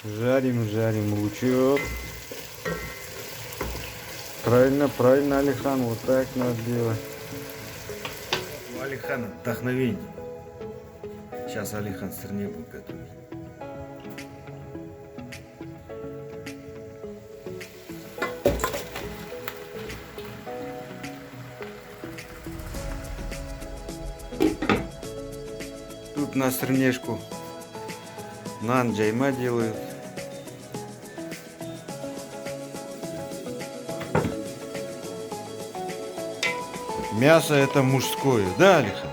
Жарим лучок. Правильно, Алихан, вот так надо делать. У Алихана вдохновение. Сейчас Алихан сырнее будет готовить. Тут на сырнешку нан джайма делают. Мясо это мужское, да, Алихан?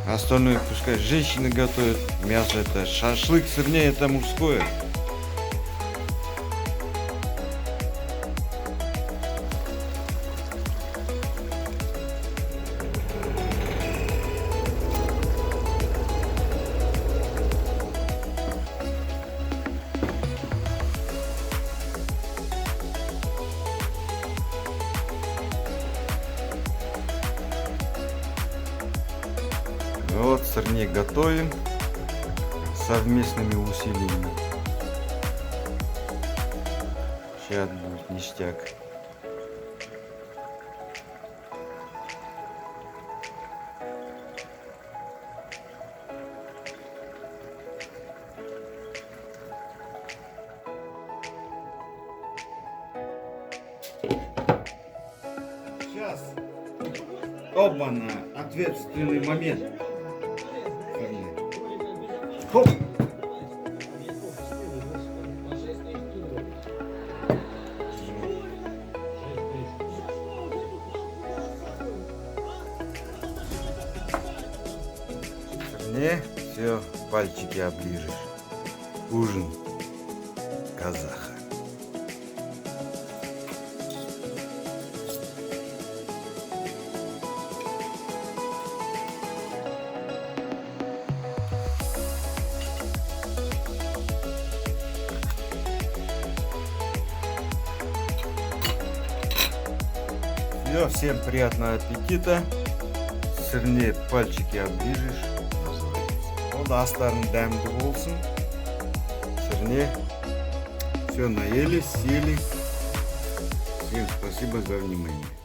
Остальное пускай женщины готовят. Мясо это шашлык, сырнее это мужское. Вот сырник готовим совместными усилиями. Сейчас будет ништяк. Сейчас. Оба-на, ответственный момент. Хоп! Не, все, пальчики оближешь. Ужин казаха. Все, всем приятного аппетита. Сырнее пальчики оближешь. O da astarın dämli olsun. Сырнее. Все, наелись, съели. Всем спасибо за внимание.